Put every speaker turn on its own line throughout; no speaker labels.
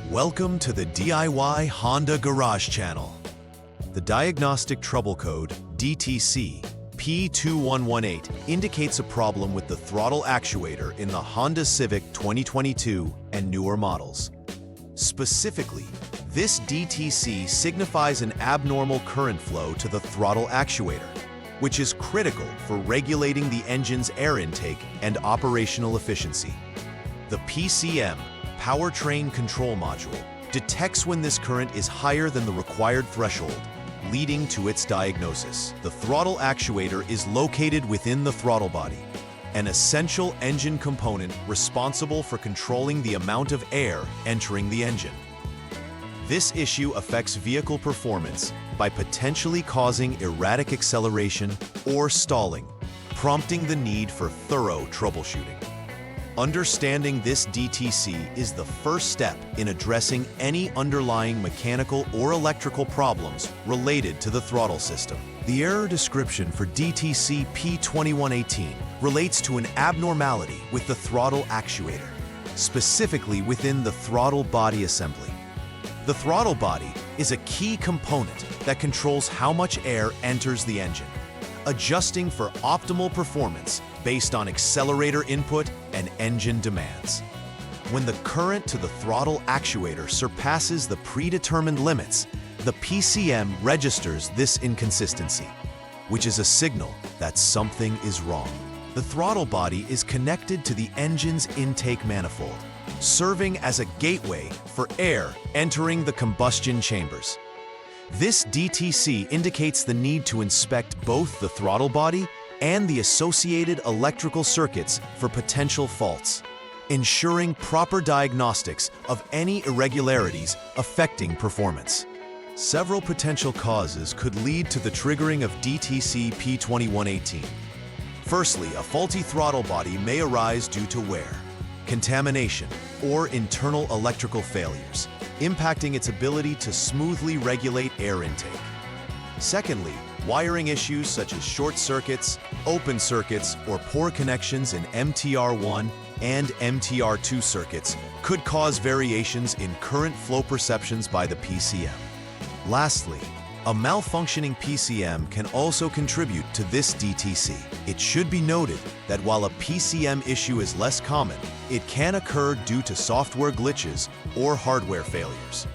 Welcome to the DIY Honda Garage channel. The diagnostic trouble code, DTC P2118, indicates a problem with the throttle actuator in the Honda Civic 2022 and newer models. Specifically, this DTC signifies an abnormal current flow to the throttle actuator, which is critical for regulating the engine's air intake and operational efficiency. The PCM, Powertrain Control Module, detects when this current is higher than the required threshold, leading to its diagnosis. The throttle actuator is located within the throttle body, an essential engine component responsible for controlling the amount of air entering the engine. This issue affects vehicle performance by potentially causing erratic acceleration or stalling, prompting the need for thorough troubleshooting. Understanding this DTC is the first step in addressing any underlying mechanical or electrical problems related to the throttle system. The error description for DTC P2118 relates to an abnormality with the throttle actuator, specifically within the throttle body assembly. The throttle body is a key component that controls how much air enters the engine, adjusting for optimal performance based on accelerator input and engine demands. When the current to the throttle actuator surpasses the predetermined limits, the PCM registers this inconsistency, which is a signal that something is wrong. The throttle body is connected to the engine's intake manifold, serving as a gateway for air entering the combustion chambers. This DTC indicates the need to inspect both the throttle body and the associated electrical circuits for potential faults, ensuring proper diagnostics of any irregularities affecting performance. Several potential causes could lead to the triggering of DTC P2118. Firstly, a faulty throttle body may arise due to wear, contamination, or internal electrical failures, impacting its ability to smoothly regulate air intake. Secondly, wiring issues such as short circuits, open circuits, or poor connections in MTR1 and MTR2 circuits could cause variations in current flow perceptions by the PCM. Lastly, a malfunctioning PCM can also contribute to this DTC. It should be noted that while a PCM issue is less common, it can occur due to software glitches or hardware failures.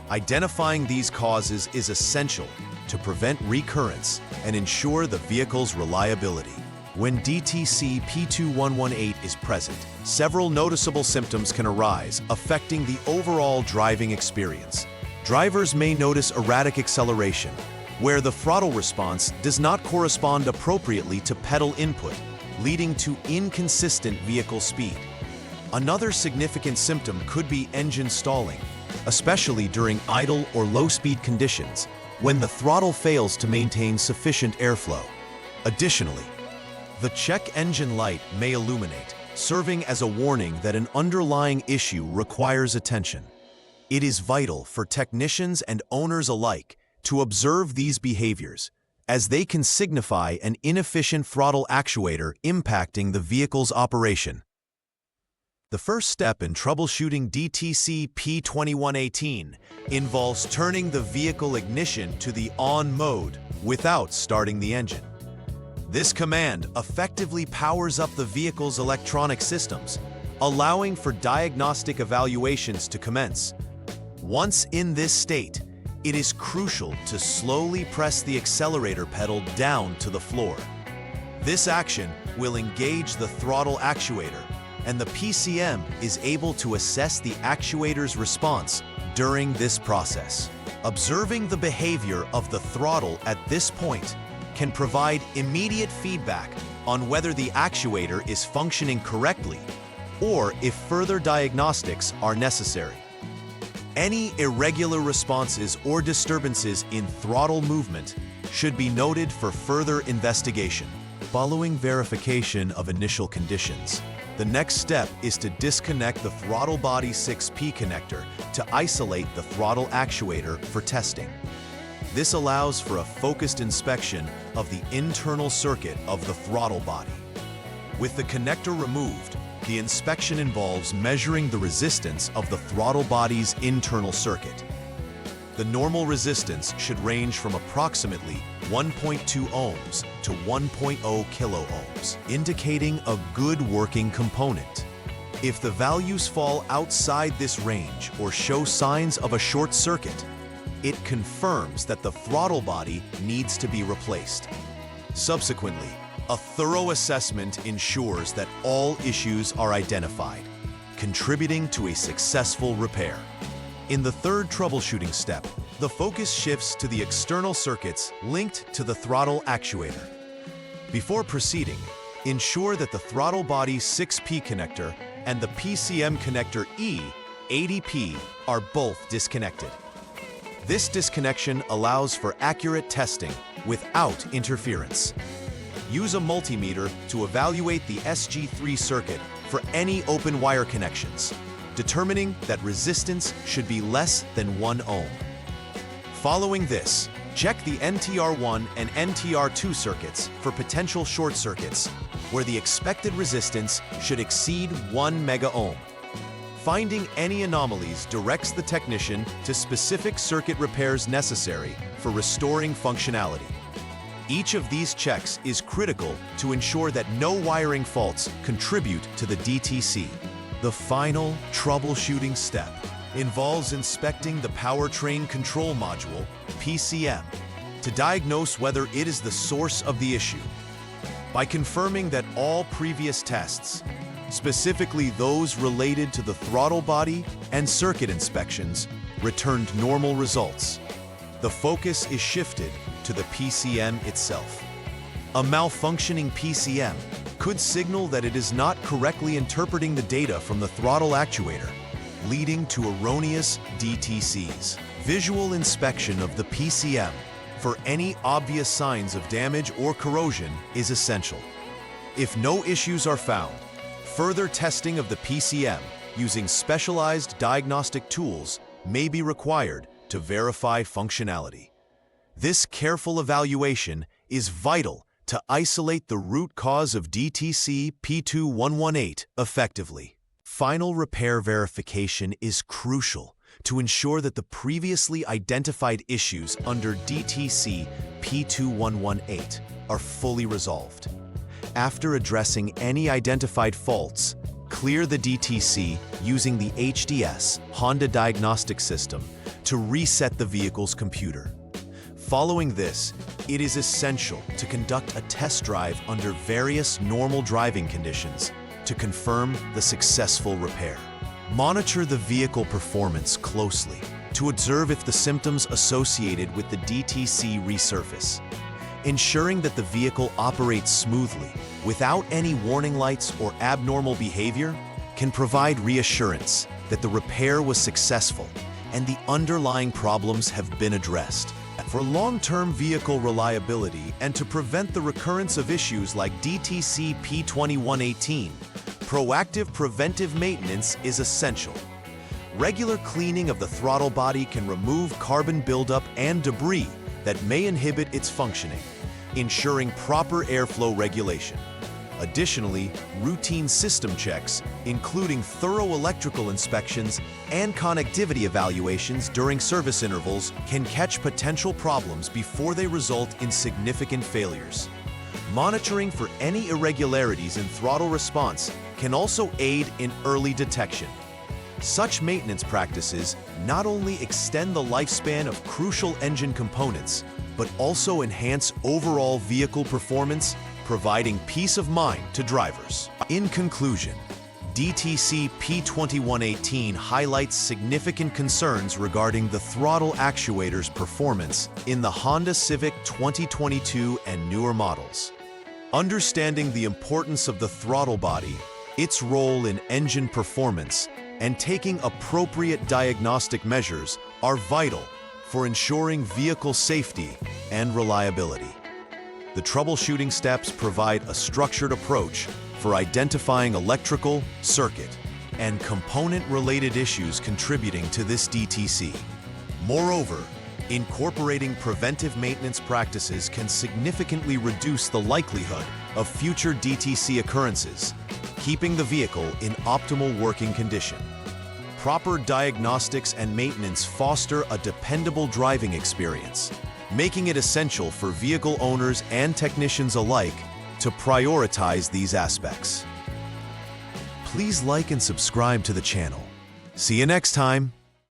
Identifying these causes is essential to prevent recurrence and ensure the vehicle's reliability. When DTC P2118 is present, several noticeable symptoms can arise, affecting the overall driving experience. Drivers may notice erratic acceleration, where the throttle response does not correspond appropriately to pedal input, leading to inconsistent vehicle speed. Another significant symptom could be engine stalling, especially during idle or low-speed conditions, when the throttle fails to maintain sufficient airflow. Additionally, the check engine light may illuminate, serving as a warning that an underlying issue requires attention. It is vital for technicians and owners alike to observe these behaviors, as they can signify an inefficient throttle actuator impacting the vehicle's operation. The first step in troubleshooting DTC P2118 involves turning the vehicle ignition to the on mode without starting the engine. This command effectively powers up the vehicle's electronic systems, allowing for diagnostic evaluations to commence. Once in this state, it is crucial to slowly press the accelerator pedal down to the floor. This action will engage the throttle actuator, and the PCM is able to assess the actuator's response during this process. Observing the behavior of the throttle at this point can provide immediate feedback on whether the actuator is functioning correctly or if further diagnostics are necessary. Any irregular responses or disturbances in throttle movement should be noted for further investigation. Following verification of initial conditions, the next step is to disconnect the throttle body 6P connector to isolate the throttle actuator for testing. This allows for a focused inspection of the internal circuit of the throttle body. With the connector removed, The inspection involves measuring the resistance of the throttle body's internal circuit. The normal resistance should range from approximately 1.2 ohms to 1.0 kilo ohms, indicating a good working component. If the values fall outside this range or show signs of a short circuit, it confirms that the throttle body needs to be replaced. Subsequently, a thorough assessment ensures that all issues are identified, contributing to a successful repair. In the third troubleshooting step, the focus shifts to the external circuits linked to the throttle actuator. Before proceeding, ensure that the throttle body 6P connector and the PCM connector E, 80P, are both disconnected. This disconnection allows for accurate testing without interference. Use a multimeter to evaluate the SG3 circuit for any open wire connections, determining that resistance should be less than 1 ohm. Following this, check the NTR1 and NTR2 circuits for potential short circuits, where the expected resistance should exceed 1 mega ohm. Finding any anomalies directs the technician to specific circuit repairs necessary for restoring functionality. Each of these checks is critical to ensure that no wiring faults contribute to the DTC. The final troubleshooting step involves inspecting the powertrain control module, PCM, to diagnose whether it is the source of the issue. By confirming that all previous tests, specifically those related to the throttle body and circuit inspections, returned normal results, the focus is shifted to the PCM itself. A malfunctioning PCM could signal that it is not correctly interpreting the data from the throttle actuator, leading to erroneous DTCs. Visual inspection of the PCM for any obvious signs of damage or corrosion is essential. If no issues are found, further testing of the PCM using specialized diagnostic tools may be required to verify functionality. This careful evaluation is vital to isolate the root cause of DTC P2118 effectively. Final repair verification is crucial to ensure that the previously identified issues under DTC P2118 are fully resolved. After addressing any identified faults, clear the DTC using the HDS Honda Diagnostic System to reset the vehicle's computer. Following this, it is essential to conduct a test drive under various normal driving conditions to confirm the successful repair. Monitor the vehicle performance closely to observe if the symptoms associated with the DTC resurface. Ensuring that the vehicle operates smoothly without any warning lights or abnormal behavior can provide reassurance that the repair was successful and the underlying problems have been addressed. For long-term vehicle reliability and to prevent the recurrence of issues like DTC P2118, proactive preventive maintenance is essential. Regular cleaning of the throttle body can remove carbon buildup and debris that may inhibit its functioning, ensuring proper airflow regulation. Additionally, routine system checks, including thorough electrical inspections and connectivity evaluations during service intervals, can catch potential problems before they result in significant failures. Monitoring for any irregularities in throttle response can also aid in early detection. Such maintenance practices not only extend the lifespan of crucial engine components, but also enhance overall vehicle performance, providing peace of mind to drivers. In conclusion, DTC P2118 highlights significant concerns regarding the throttle actuator's performance in the Honda Civic 2022 and newer models. Understanding the importance of the throttle body, its role in engine performance, and taking appropriate diagnostic measures are vital for ensuring vehicle safety and reliability. The troubleshooting steps provide a structured approach for identifying electrical, circuit, and component-related issues contributing to this DTC. Moreover, incorporating preventive maintenance practices can significantly reduce the likelihood of future DTC occurrences, keeping the vehicle in optimal working condition. Proper diagnostics and maintenance foster a dependable driving experience, making it essential for vehicle owners and technicians alike to prioritize these aspects. Please like and subscribe to the channel. See you next time.